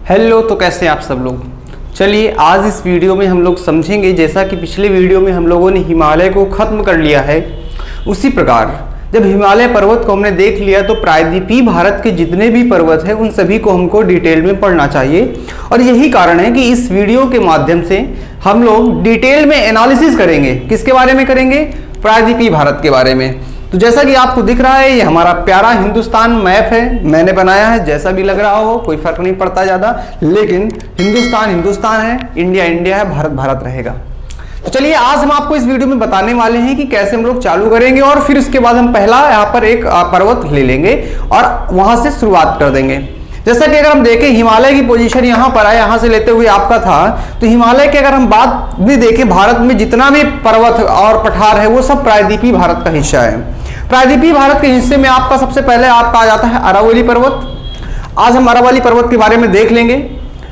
Hello, तो कैसे हैं आप सब लोग। चलिए आज इस वीडियो में हम लोग समझेंगे, जैसा कि पिछले वीडियो में हम लोगों ने हिमालय को ख़त्म कर लिया है, उसी प्रकार जब हिमालय पर्वत को हमने देख लिया तो प्रायद्वीपीय भारत के जितने भी पर्वत हैं उन सभी को हमको डिटेल में पढ़ना चाहिए। और यही कारण है कि इस वीडियो के माध्यम से हम लोग डिटेल में एनालिसिस करेंगे। किसके बारे में करेंगे? प्रायद्वीपीय भारत के बारे में। तो जैसा कि आपको दिख रहा है, ये हमारा प्यारा हिंदुस्तान मैप है, मैंने बनाया है। जैसा भी लग रहा हो कोई फर्क नहीं पड़ता ज़्यादा, लेकिन हिंदुस्तान हिंदुस्तान है, इंडिया इंडिया है, भारत भारत रहेगा। तो चलिए आज हम आपको इस वीडियो में बताने वाले हैं कि कैसे हम लोग चालू करेंगे और फिर उसके बाद हम पहला यहाँ पर एक पर्वत ले लेंगे और वहां से शुरुआत कर देंगे। जैसा कि अगर हम देखें हिमालय की पोजीशन यहाँ पर है, यहाँ से लेते हुए आपका था, तो हिमालय की अगर हम बात भी देखें, भारत में जितना भी पर्वत और पठार है वो सब प्रायद्वीपीय भारत का हिस्सा है। प्रायद्वीपीय भारत के हिस्से में आपका सबसे पहले आपका आ जाता है अरावली पर्वत। आज हम अरावली पर्वत के बारे में देख लेंगे।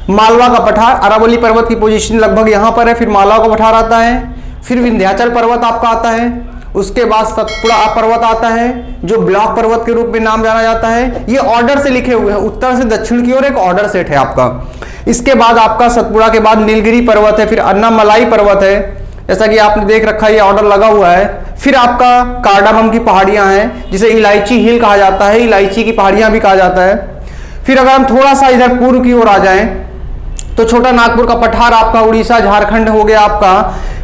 मालवा का पठार, अरावली पर्वत की पोजीशन लगभग यहाँ पर है, फिर मालवा का पठार आता है, फिर विंध्याचल पर्वत आपका आता है, उसके बाद सतपुड़ा पर्वत आता है जो ब्लॉक पर्वत के रूप में नाम जाना जाता है। ये ऑर्डर से लिखे हुए हैं, उत्तर से दक्षिण की ओर एक ऑर्डर सेट है आपका। इसके बाद आपका सतपुड़ा के बाद नीलगिरी पर्वत है, फिर अन्नामलाई पर्वत है, जैसा कि आपने देख रखा है, ये ऑर्डर लगा हुआ है। फिर आपका कार्डामम की पहाड़ियां हैं जिसे इलायची हिल कहा जाता है, इलायची की पहाड़ियां भी कहा जाता है। फिर अगर हम थोड़ा सा इधर पूर्व की ओर आ जाएं तो छोटा नागपुर का पठार आपका उड़ीसा झारखंड हो गया आपका।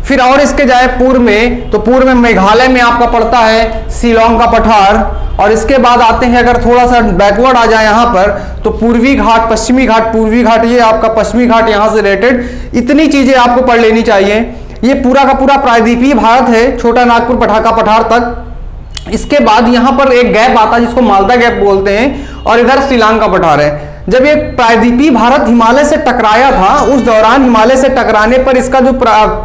फिर और इसके जाए पूर्व में, तो पूर्व में मेघालय में आपका पड़ता है शिलोंग का पठार। और इसके बाद आते हैं, अगर थोड़ा सा बैकवर्ड आ जाए यहाँ पर, तो पूर्वी घाट, पश्चिमी घाट, पूर्वी घाट, ये आपका पश्चिमी घाट यहाँ से रिलेटेड इतनी चीजें आपको पढ़ लेनी चाहिए। ये पूरा का पूरा प्रायद्वीपीय भारत है, छोटा नागपुर पठार पठार तक। इसके बाद यहाँ पर एक गैप आता है जिसको मालदा गैप बोलते हैं, और इधर शिलांग का पठार है। जब ये प्रायद्वीपीय भारत हिमालय से टकराया था, उस दौरान हिमालय से टकराने पर इसका जो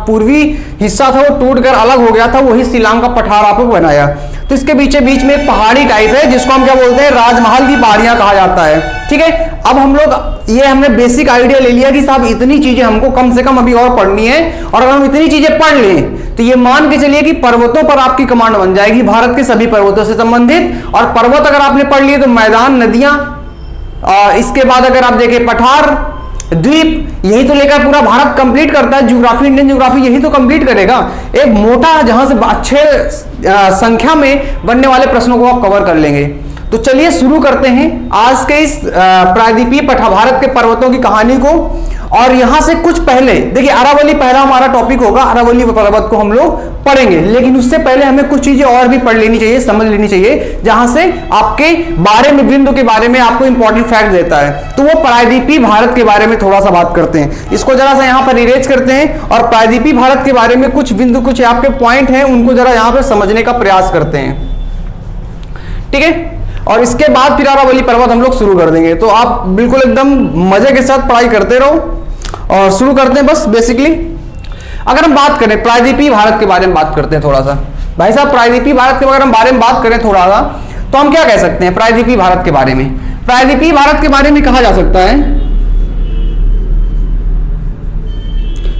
पूर्वी हिस्सा था वो टूटकर अलग हो गया था, वही शिलांग का पठार आपको बनाया। तो इसके बीच में एक पहाड़ी टाइप है जिसको हम क्या बोलते हैं, राजमहल की पहाड़ियां कहा जाता है। ठीक है, अब हम लोग ये हमने बेसिक आइडिया ले लिया कि साहब इतनी चीजें हमको कम से कम अभी और पढ़नी है, और अगर हम इतनी चीजें पढ़ लें तो ये मान के चलिए कि पर्वतों पर आपकी कमांड बन जाएगी, भारत के सभी पर्वतों से संबंधित। और पर्वत अगर आपने पढ़ लिए तो मैदान, नदियां, इसके बाद अगर आप देखें पठार, द्वीप, यही तो लेकर पूरा भारत कंप्लीट करता है। ज्योग्राफी, इंडियन ज्योग्राफी यही तो कंप्लीट करेगा। एक मोटा जहां से अच्छे संख्या में बनने वाले प्रश्नों को आप कवर कर लेंगे। तो चलिए शुरू करते हैं आज के इस प्रायद्वीपीय भारत के पर्वतों की कहानी को। और यहां से कुछ पहले देखिए, अरावली पहला हमारा टॉपिक होगा, अरावली पर्वत को हम लोग पढ़ेंगे, लेकिन उससे पहले हमें कुछ चीजें और भी पढ़ लेनी चाहिए, समझ लेनी चाहिए, जहां से आपके बारे में, बिंदु के बारे में आपको इंपॉर्टेंट फैक्ट देता है। तो वो प्रायद्वीपीय भारत के बारे में थोड़ा सा बात करते हैं। इसको जरा सा यहाँ पर इरेज करते हैं और प्रायद्वीपीय भारत के बारे में कुछ बिंदु, कुछ आपके पॉइंट हैं, उनको जरा यहाँ पे समझने का प्रयास करते हैं। ठीक है, और इसके बाद फिर अरावली पर्वत हम लोग शुरू कर देंगे। तो आप बिल्कुल एकदम मजे के साथ पढ़ाई करते रहो और शुरू करते हैं। बस बेसिकली अगर हम बात करें प्रायद्वीपीय भारत के बारे में बात करते हैं थोड़ा सा। भाई साहब, प्रायद्वीपीय भारत के अगर हम बारे में बात करें थोड़ा सा, तो हम क्या कह सकते हैं प्रायद्वीपीय भारत के बारे में? प्रायद्वीपीय भारत के बारे में कहा जा सकता है,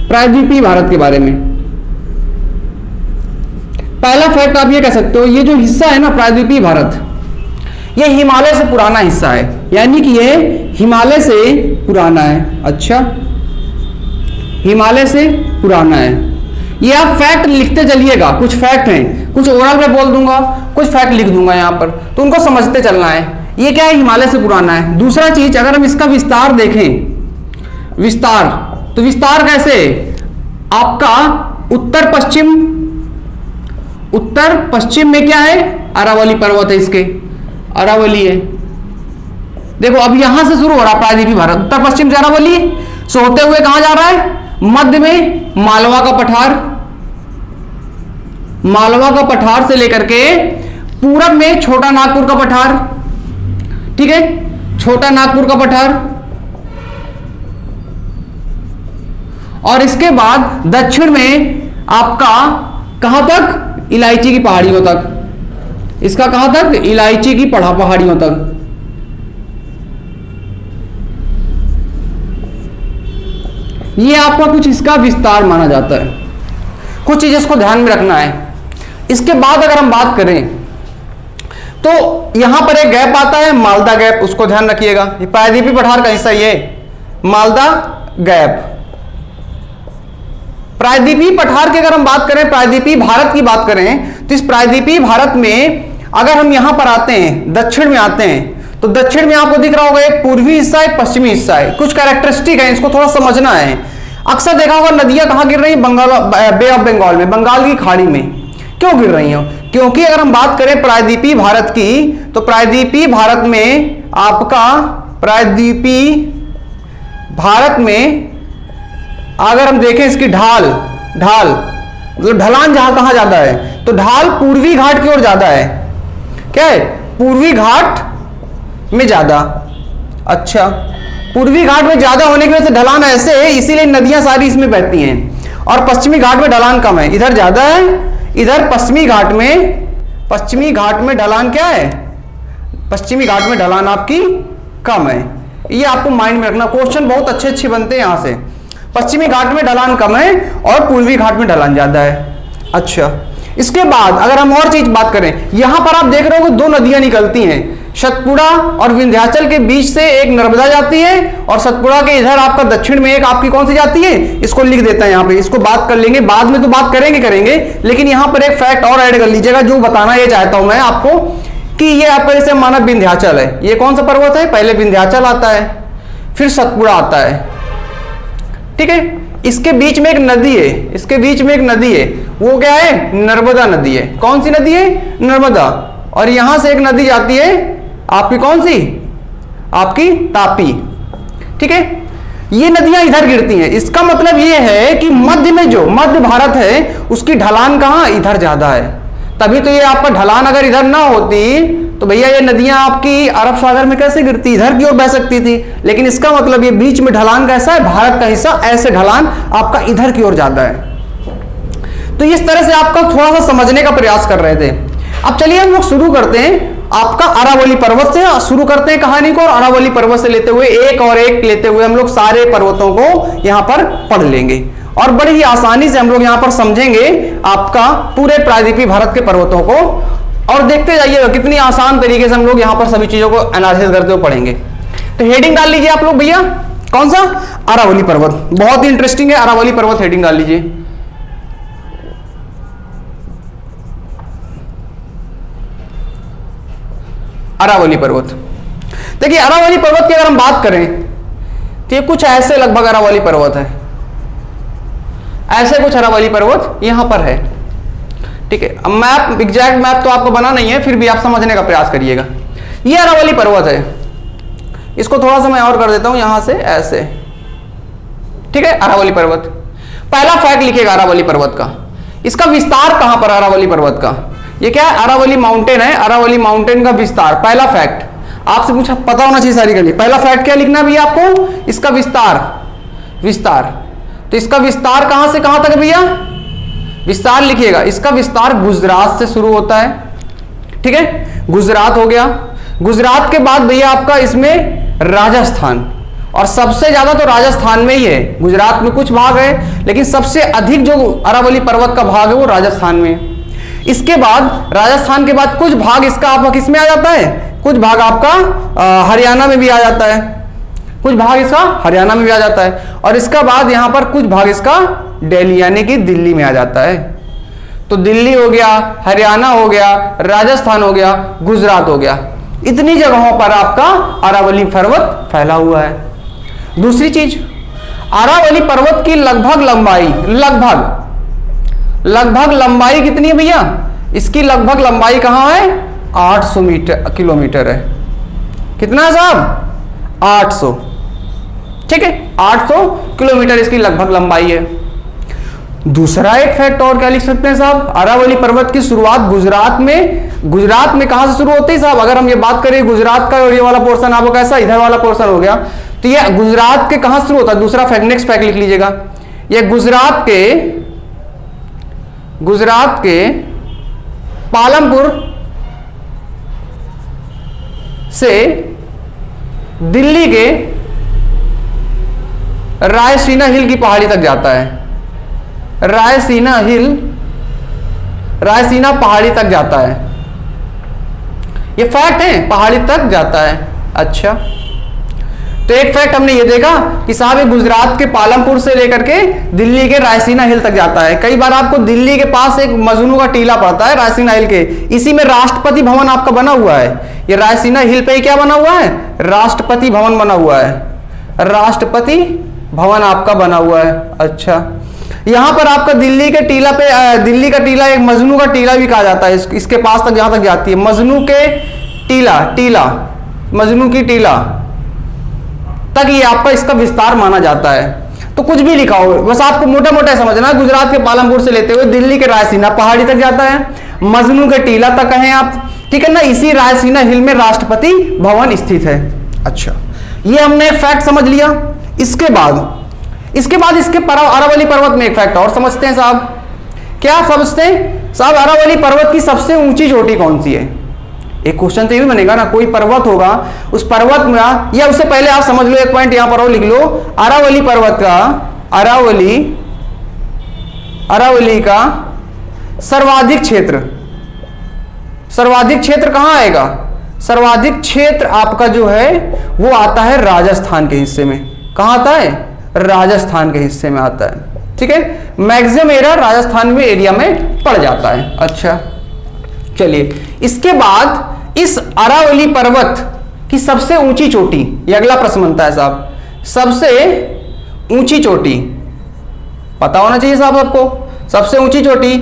प्रायद्वीपीय भारत के बारे में पहला फैक्ट आप ये कह सकते हो, ये जो हिस्सा है ना प्रायद्वीपीय भारत, ये हिमालय से पुराना हिस्सा है, यानी कि ये हिमालय से पुराना है। अच्छा, हिमालय से पुराना है। ये आप फैक्ट लिखते चलिएगा, कुछ फैक्ट हैं, कुछ ओरल में बोल दूंगा, कुछ फैक्ट लिख दूंगा यहाँ पर, तो उनको समझते चलना है। ये क्या है, हिमालय से पुराना है। दूसरा चीज, अगर हम इसका विस्तार देखें, विस्तार, तो विस्तार कैसे, आपका उत्तर पश्चिम में क्या है, अरावली पर्वत है, इसके अरावली है। देखो अब यहां से शुरू हो रहा प्रायद्वीपीय भारत, उत्तर पश्चिम से अरावली, सो होते हुए कहां जा रहा है, मध्य में मालवा का पठार, मालवा का पठार से लेकर के पूरब में छोटा नागपुर का पठार। ठीक है, छोटा नागपुर का पठार, और इसके बाद दक्षिण में आपका कहां तक, इलायची की पहाड़ियों तक। इसका कहां तक, इलायची की पहाड़ियों तक। ये आपका कुछ इसका विस्तार माना जाता है। कुछ चीज इसको ध्यान में रखना है। इसके बाद अगर हम बात करें तो यहां पर एक गैप आता है, मालदा गैप, उसको ध्यान रखिएगा। ये प्रायद्वीपीय पठार का हिस्सा, ये मालदा गैप। प्रायद्वीपीय पठार की अगर हम बात करें, प्रायद्वीपीय भारत की बात करें, तो इस प्रायद्वीपीय भारत में अगर हम यहां पर आते हैं, दक्षिण में आते हैं, तो दक्षिण में आपको दिख रहा होगा एक पूर्वी हिस्सा है, पश्चिमी हिस्सा है। कुछ कैरेक्टरिस्टिक है, इसको थोड़ा समझना है। अक्सर देखा होगा नदियां कहां गिर रही हैं, बे ऑफ बंगाल में, बंगाल की खाड़ी में। क्यों गिर रही हैं? क्योंकि अगर हम बात करें प्रायद्वीपीय भारत की, तो प्रायद्वीपीय भारत में आपका, प्रायद्वीपीय भारत में अगर हम देखें इसकी ढाल मतलब ढलान जहां कहां ज्यादा है, तो ढाल पूर्वी घाट की ओर ज्यादा है। क्या है? पूर्वी घाट में ज्यादा। अच्छा, पूर्वी घाट में ज्यादा होने की वजह से ढलान ऐसे है, इसीलिए नदियां सारी इसमें बहती हैं। और पश्चिमी घाट में ढलान कम है, इधर ज्यादा है, इधर पश्चिमी घाट में ढलान क्या है? पश्चिमी घाट में ढलान आपकी कम है। ये आपको माइंड में रखना, क्वेश्चन बहुत अच्छे अच्छे बनते हैं यहां से। पश्चिमी घाट में ढलान कम है और पूर्वी घाट में ढलान ज्यादा है। अच्छा, इसके बाद अगर हम और चीज बात करें, यहां पर आप देख रहे हो कि दो नदियां निकलती हैं, सतपुड़ा और विंध्याचल के बीच से एक नर्मदा जाती है, और सतपुड़ा के इधर आपका दक्षिण में एक आपकी कौन सी जाती है, इसको लिख देता है यहां पे, इसको बात कर लेंगे बाद में, तो बात करेंगे, लेकिन यहां पर एक फैक्ट और ऐड कर लीजिएगा जो बताना ये चाहता हूं मैं आपको, कि ये आपका जैसे माना विंध्याचल है, ये कौन सा पर्वत है? पहले विंध्याचल आता है, फिर सतपुड़ा आता है, ठीक है। इसके बीच में एक नदी है, वो क्या है? नर्मदा नदी है। कौन सी नदी है? नर्मदा। और यहां से एक नदी जाती है आपकी, कौन सी? आपकी तापी, ठीक है। ये नदियां इधर गिरती हैं। इसका मतलब ये है कि मध्य में जो मध्य भारत है उसकी ढलान कहां? इधर ज्यादा है। तभी तो ये आपका ढलान अगर इधर ना होती तो भैया ये नदियां आपकी अरब सागर में कैसे गिरती? इधर की ओर बह सकती थी। लेकिन इसका मतलब ये बीच में ढलान कैसा है? भारत का हिस्सा ऐसे ढलान आपका इधर की ओर ज्यादा है। तो इस तरह से आपका थोड़ा सा समझने का प्रयास कर रहे थे। अब चलिए हम लोग शुरू करते हैं आपका अरावली पर्वत से, शुरू करते हैं कहानी को, और अरावली पर्वत से लेते हुए एक लेते हुए हम लोग सारे पर्वतों को यहां पर पढ़ लेंगे, और बड़ी ही आसानी से हम लोग यहां पर समझेंगे आपका पूरे प्रायद्वीपीय भारत के पर्वतों को। और देखते जाइएगा कितनी आसान तरीके से हम लोग यहां पर सभी चीजों को एनालिसिस करते हुए पढ़ेंगे। तो हेडिंग डाल लीजिए आप लोग भैया, कौन सा? अरावली पर्वत। बहुत ही इंटरेस्टिंग है अरावली पर्वत, हेडिंग डाल लीजिए। अरावली पर्वत। देखिए अरावली पर्वत की अगर हम बात करें तो ये कुछ ऐसे लगभग अरावली पर्वत है, ऐसे कुछ अरावली पर्वत यहां पर है, ठीक है। अब मैप, एग्जैक्ट मैप तो आपको बना नहीं है, फिर भी आप समझने का प्रयास करिएगा। ये अरावली पर्वत है, इसको थोड़ा सा मैं और कर देता हूं यहां से ऐसे, ठीक है। अरावली पर्वत, पहला फैक्ट लिखिएगा अरावली पर्वत का। इसका विस्तार कहां पर? अरावली पर्वत का ये क्या है? अरावली माउंटेन है, अरावली माउंटेन का विस्तार। पहला फैक्ट आपसे पूछा, पता होना चाहिए सारी के लिए। पहला फैक्ट क्या लिखना भी आपको? इसका विस्तार। तो इसका विस्तार कहां से कहां तक भैया? विस्तार लिखिएगा, इसका विस्तार गुजरात से शुरू होता है, ठीक है। गुजरात हो गया, गुजरात के बाद भैया आपका इसमें राजस्थान, और सबसे ज्यादा तो राजस्थान में ही है। गुजरात में कुछ भाग है, लेकिन सबसे अधिक जो अरावली पर्वत का भाग है वो राजस्थान में है। इसके बाद राजस्थान के बाद कुछ भाग इसका आपका किस में आ जाता है? कुछ भाग आपका हरियाणा में भी आ जाता है, कुछ भाग इसका हरियाणा में भी आ जाता है, और इसका बाद यहां पर कुछ भाग इसका दिल्ली यानी कि दिल्ली में आ जाता है। तो दिल्ली हो गया, हरियाणा हो गया, राजस्थान हो गया, गुजरात हो गया, इतनी जगहों पर आपका अरावली पर्वत फैला हुआ है। दूसरी चीज, अरावली पर्वत की लगभग लंबाई कितनी है भैया? इसकी लगभग लंबाई कहां है? 800 किलोमीटर है। कितना साहब? 800, ठीक है। 800 किलोमीटर इसकी लगभग लंबाई है। दूसरा एक फैक्ट और क्या लिख सकते हैं साहब? अरावली पर्वत की शुरुआत गुजरात में कहां से शुरू होती है साहब? अगर हम ये बात करें गुजरात का, और ये वाला पोर्शन आपको कैसा, इधर वाला पोर्शन हो गया, तो ये गुजरात के कहां शुरू होता है? दूसरा फैक्ट, नेक्स्ट फैक्ट लिख लीजिएगा। ये गुजरात के पालमपुर से दिल्ली के रायसीना हिल की पहाड़ी तक जाता है। रायसीना पहाड़ी तक जाता है, ये फैक्ट है, पहाड़ी तक जाता है। अच्छा, तो एक फैक्ट हमने ये देखा कि साहब ये गुजरात के पालमपुर से लेकर के दिल्ली के रायसीना हिल तक जाता है। कई बार आपको दिल्ली के पास एक मजनू का टीला पड़ता है रायसीना हिल के, इसी में राष्ट्रपति भवन आपका बना हुआ है। ये रायसीना हिल पे क्या बना हुआ है? राष्ट्रपति भवन बना हुआ है, राष्ट्रपति भवन आपका बना हुआ है। अच्छा, यहां पर आपका दिल्ली के टीला पे, दिल्ली का टीला एक मजनू का टीला भी कहा जाता है, इसके पास तक जहां तक जाती है मजनू के टीला, मजनू की टीला तक ये आपका इसका विस्तार माना जाता है। तो कुछ भी लिखा हो, बस आपको मोटा मोटा समझना, गुजरात के पालमपुर से लेते हुए दिल्ली के रायसीना पहाड़ी तक जाता है, मजनू के टीला तक कहें आप, ठीक है ना। इसी रायसीना हिल में राष्ट्रपति भवन स्थित है। अच्छा, ये हमने फैक्ट समझ लिया। इसके बाद इसके अरावली पर्वत में एक फैक्ट और समझते हैं साहब। क्या समझते हैं साहब? अरावली पर्वत की सबसे ऊंची चोटी कौन सी है? एक क्वेश्चन तो ये भी बनेगा ना, कोई पर्वत होगा, उस पर्वत में, या उससे पहले आप समझ लो, एक पॉइंट यहां पर और लिख लो, अरावली पर्वत का, अरावली का सर्वाधिक क्षेत्र कहां आएगा? सर्वाधिक क्षेत्र आपका जो है वो आता है राजस्थान के हिस्से में। कहां आता है? राजस्थान के हिस्से में आता है, ठीक है। मैक्सिमम एरिया राजस्थान में एरिया में पड़ जाता है। अच्छा, चलिए, इसके बाद इस अरावली पर्वत की सबसे ऊंची चोटी, ये अगला प्रश्न बनता है साहब। सबसे ऊंची चोटी पता होना चाहिए साहब आपको। सबसे ऊंची चोटी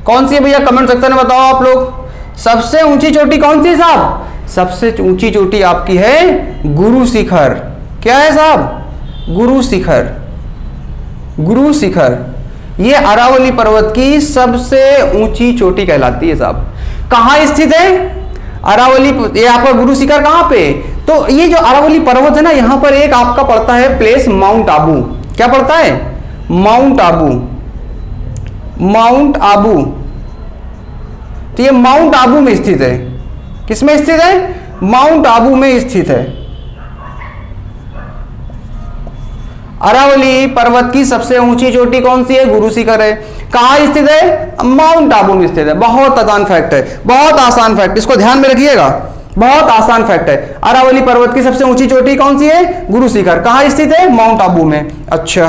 कौन सी है भैया? कमेंट सेक्शन में बताओ आप लोग। सबसे ऊंची चोटी कौन सी है साहब? सबसे ऊंची चोटी आपकी है गुरु शिखर। क्या है साहब? गुरु शिखर। ये अरावली पर्वत की सबसे ऊंची चोटी कहलाती है साहब। कहां स्थित है अरावली? ये आपका गुरु शिखर कहां पे? तो ये जो अरावली पर्वत है ना, यहां पर एक आपका पड़ता है प्लेस माउंट आबू। क्या पड़ता है? माउंट आबू। तो ये माउंट आबू में स्थित है। किसमें स्थित है? माउंट आबू में स्थित है। अरावली पर्वत की सबसे ऊंची चोटी कौन सी है? गुरु शिखर है। कहां स्थित है? माउंट आबू में स्थित है। बहुत आसान फैक्ट है, बहुत आसान फैक्ट, इसको ध्यान में रखिएगा, बहुत आसान फैक्ट है। अरावली पर्वत की सबसे ऊंची चोटी कौन सी है? गुरु शिखर। कहां स्थित है? माउंट आबू में। अच्छा,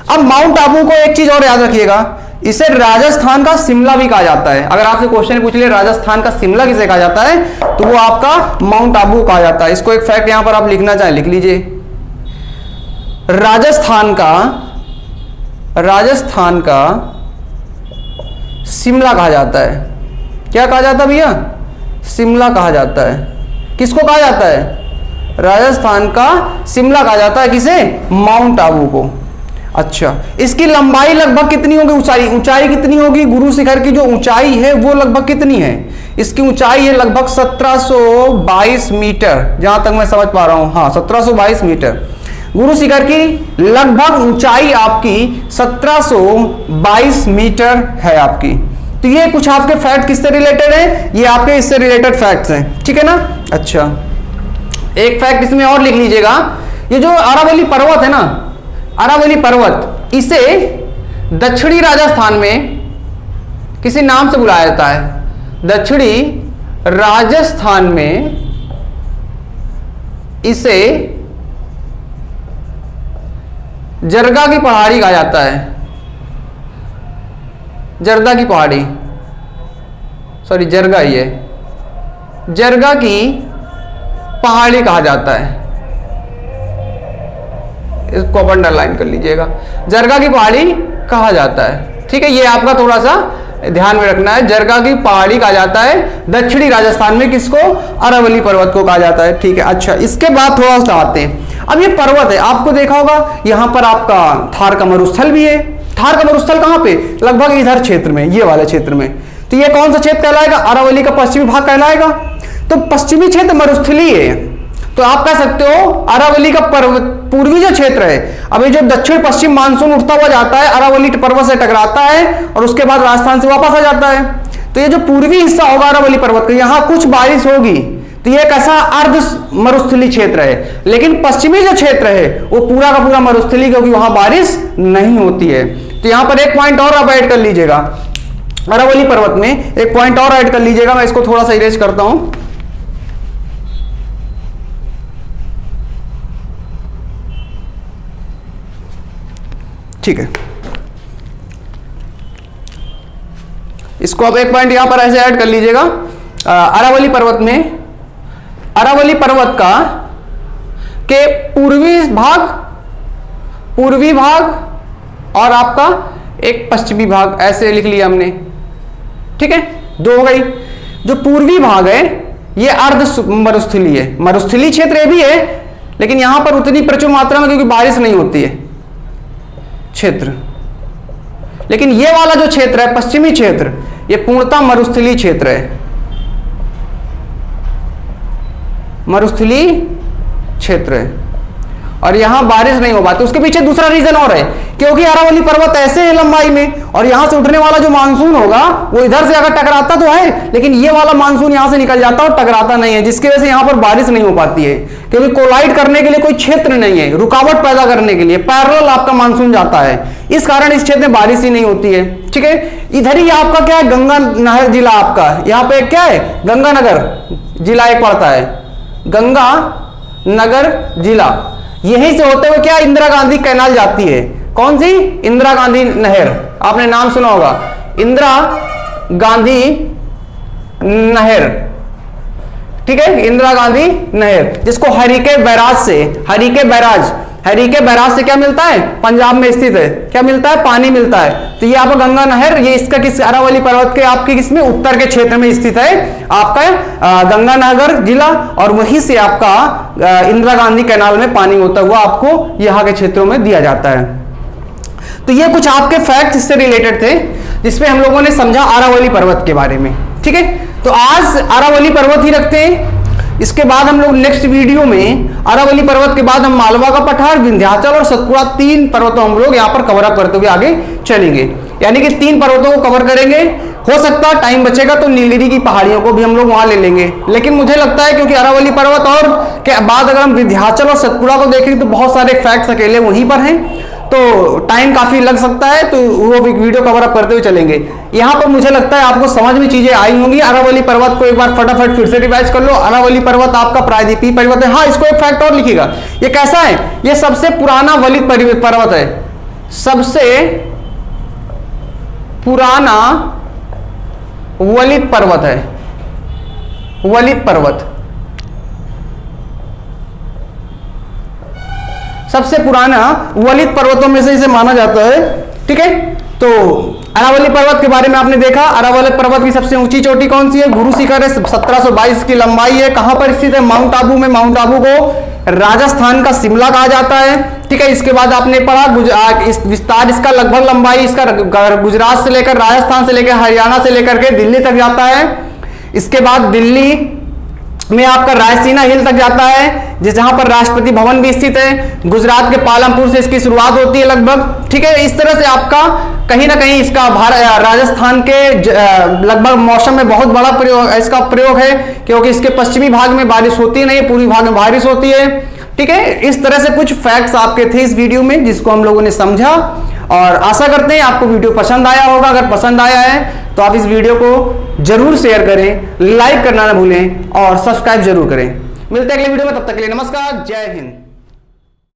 अब माउंट आबू को एक चीज और याद रखिएगा, इसे राजस्थान का शिमला भी कहा जाता है। अगर आपसे क्वेश्चन पूछ ले राजस्थान का शिमला किसे कहा जाता है, तो वो आपका माउंट आबू कहा जाता है। इसको एक फैक्ट यहां पर आप लिखना चाहें लिख लीजिए। राजस्थान का शिमला कहा जाता है। क्या कहा जाता है भैया? शिमला कहा जाता है। किसको कहा जाता है? राजस्थान का शिमला कहा जाता है। किसे? माउंट आबू को। अच्छा, इसकी लंबाई लगभग कितनी होगी? ऊंचाई कितनी होगी? गुरु शिखर की जो ऊंचाई है वो लगभग कितनी है? इसकी ऊंचाई है लगभग 1722 मीटर, जहां तक मैं समझ पा रहा हूं। हाँ, 1722 मीटर। गुरु शिखर की लगभग ऊंचाई आपकी 1722 मीटर है आपकी। तो ये कुछ आपके फैक्ट किससे रिलेटेड है? ये आपके इससे रिलेटेड फैक्ट्स हैं, ठीक है ना। अच्छा, एक फैक्ट इसमें और लिख लीजिएगा। ये जो अरावली पर्वत है ना, अरावली पर्वत, इसे दक्षिणी राजस्थान में किसी नाम से बुलाया जाता है। दक्षिणी राजस्थान में इसे जरगा की पहाड़ी कहा जाता है। जरगा की पहाड़ी, सॉरी जरगा, ही है जरगा की पहाड़ी कहा जाता है। इसको आप अंडरलाइन कर लीजिएगा, जरगा की पहाड़ी कहा जाता है, ठीक है। ये आपका थोड़ा सा ध्यान में रखना है। जरगा की पहाड़ी कहा जाता है दक्षिणी राजस्थान में। किसको? अरावली पर्वत को कहा जाता है, ठीक है। अच्छा, इसके बाद थोड़ा सा आते हैं। अब ये पर्वत है, आपको देखा होगा यहां पर आपका थार का मरुस्थल भी है। थार का मरुस्थल कहां पे? लगभग इधर क्षेत्र में, ये वाले क्षेत्र में। तो ये कौन सा क्षेत्र कहलाएगा? अरावली का पश्चिमी भाग कहलाएगा। तो पश्चिमी क्षेत्र मरुस्थलीय है, तो आप कह सकते हो अरावली का पूर्वी जो क्षेत्र है, अब ये जो दक्षिण पश्चिम मानसून उठता हुआ जाता है, अरावली पर्वत से टकराता है और उसके बाद राजस्थान से वापस आ जाता है। तो ये जो पूर्वी हिस्सा होगा अरावली पर्वत का, यहां कुछ बारिश होगी, तो ये कैसा अर्ध मरुस्थलीय क्षेत्र है। लेकिन पश्चिमी जो क्षेत्र है वो पूरा का पूरा मरुस्थलीय, क्योंकि वहां बारिश नहीं होती है। तो यहां पर एक पॉइंट और आप ऐड कर लीजिएगा, अरावली पर्वत में एक पॉइंट और ऐड कर लीजिएगा। मैं इसको थोड़ा सा इरेज करता हूं। ठीक है, इसको आप एक पॉइंट यहां पर ऐसे ऐड कर लीजिएगा। अरावली पर्वत में, अरावली पर्वत का के पूर्वी भाग और आपका एक पश्चिमी भाग, ऐसे लिख लिया हमने। ठीक है, दो हो गई। जो पूर्वी भाग है ये अर्ध मरुस्थलीय है, मरुस्थलीय क्षेत्र भी है लेकिन यहां पर उतनी प्रचुर मात्रा में क्योंकि बारिश नहीं होती है क्षेत्र। लेकिन ये वाला जो क्षेत्र है पश्चिमी क्षेत्र, ये पूर्णतः मरुस्थलीय क्षेत्र है, मरुस्थलीय क्षेत्र है और यहां बारिश नहीं हो पाती। उसके पीछे दूसरा रीजन और है, क्योंकि अरावली पर्वत ऐसे है लंबाई में और यहां से उठने वाला जो मानसून होगा वो इधर से अगर टकराता तो है, लेकिन ये वाला मानसून यहां से निकल जाता और टकराता नहीं है, जिसकी वजह से यहां पर बारिश नहीं हो पाती है, क्योंकि कोलाइड करने के लिए कोई क्षेत्र नहीं है, रुकावट पैदा करने के लिए पैरेलल आपका मानसून जाता है, इस कारण इस क्षेत्र में बारिश ही नहीं होती है। ठीक है, इधर ही आपका क्या है, गंगा नहर जिला आपका, यहाँ पे क्या है, गंगानगर जिला एक पड़ता है, गंगा नगर जिला, यहीं से होते हुए क्या इंदिरा गांधी कैनाल जाती है। कौन सी? इंदिरा गांधी नहर, आपने नाम सुना होगा, इंदिरा गांधी नहर। ठीक है, इंदिरा गांधी नहर, जिसको हरिके बैराज से क्या मिलता है, पंजाब में स्थित है, क्या मिलता है, पानी मिलता है। तो ये आपका गंगा नहर, ये इसका किस अरावली पर्वत के आपके किसमें, उत्तर के क्षेत्र में स्थित है आपका गंगानगर जिला, और वहीं से आपका इंदिरा गांधी कैनाल में पानी होता हुआ आपको यहाँ के क्षेत्रों में दिया जाता है। तो ये कुछ आपके फैक्ट इससे रिलेटेड थे जिसमें हम लोगों ने समझा अरावली पर्वत के बारे में। ठीक है, तो आज अरावली पर्वत ही रखते हैं। इसके बाद हम लोग नेक्स्ट वीडियो में अरावली पर्वत के बाद हम मालवा का पठार, विंध्याचल और सतपुड़ा, 3 पर्वतों हम लोग यहाँ पर कवर अप करते हुए आगे चलेंगे, यानी कि 3 पर्वतों को कवर करेंगे। हो सकता है टाइम बचेगा तो नीलगिरी की पहाड़ियों को भी हम लोग वहां ले लेंगे, लेकिन मुझे लगता है क्योंकि अरावली पर्वत और के बाद अगर हम विंध्याचल और सतपुड़ा को देखें तो बहुत सारे फैक्ट्स अकेले वहीं पर हैं, तो टाइम काफी लग सकता है, तो वो वीडियो कवर अप करते हुए चलेंगे। यहाँ पर मुझे लगता है आपको समझ में चीजें आई होंगी। अरावली पर्वत को एक बार फटाफट फिर से रिवाइज कर लो। अरावली पर्वत आपका प्रायद्वीपीय पर्वत है। हाँ, इसको एक फैक्ट और लिखिएगा, ये कैसा है, ये सबसे पुराना वलित पर्वत है, सबसे पुराना वलित पर्वत है, वलित पर्वत सबसे पुराना वलित पर्वतों में से इसे माना जाता है। ठीक है, तो अरावली पर्वत के बारे में आपने देखा। अरावली पर्वत की सबसे ऊंची चोटी कौन सी है, गुरु शिखर है, 1722 की लंबाई है। कहां पर स्थित है, माउंट आबू में। माउंट आबू को राजस्थान का शिमला कहा जाता है। ठीक है, इसके बाद आपने पढ़ा इस विस्तार, इसका लगभग लंबाई इसका गुजरात से लेकर, राजस्थान से लेकर, हरियाणा से लेकर के दिल्ली तक जाता है। इसके बाद दिल्ली में आपका रायसीना हिल तक जाता है, जहां पर राष्ट्रपति भवन भी स्थित है। गुजरात के पालमपुर से इसकी शुरुआत होती है लगभग। ठीक है, इस तरह से आपका कहीं ना कहीं इसका राजस्थान के लगभग मौसम में बहुत बड़ा इसका प्रयोग है, क्योंकि इसके पश्चिमी भाग में बारिश होती नहीं है, पूर्वी भाग में बारिश होती है। ठीक है, इस तरह से कुछ फैक्ट्स आपके थे इस वीडियो में, जिसको हम लोगों ने समझा, और आशा करते हैं आपको वीडियो पसंद आया होगा। अगर पसंद आया है तो आप इस वीडियो को जरूर शेयर करें, लाइक करना ना भूलें और सब्सक्राइब जरूर करें। मिलते हैं अगले वीडियो में, तब तक के लिए नमस्कार, जय हिंद।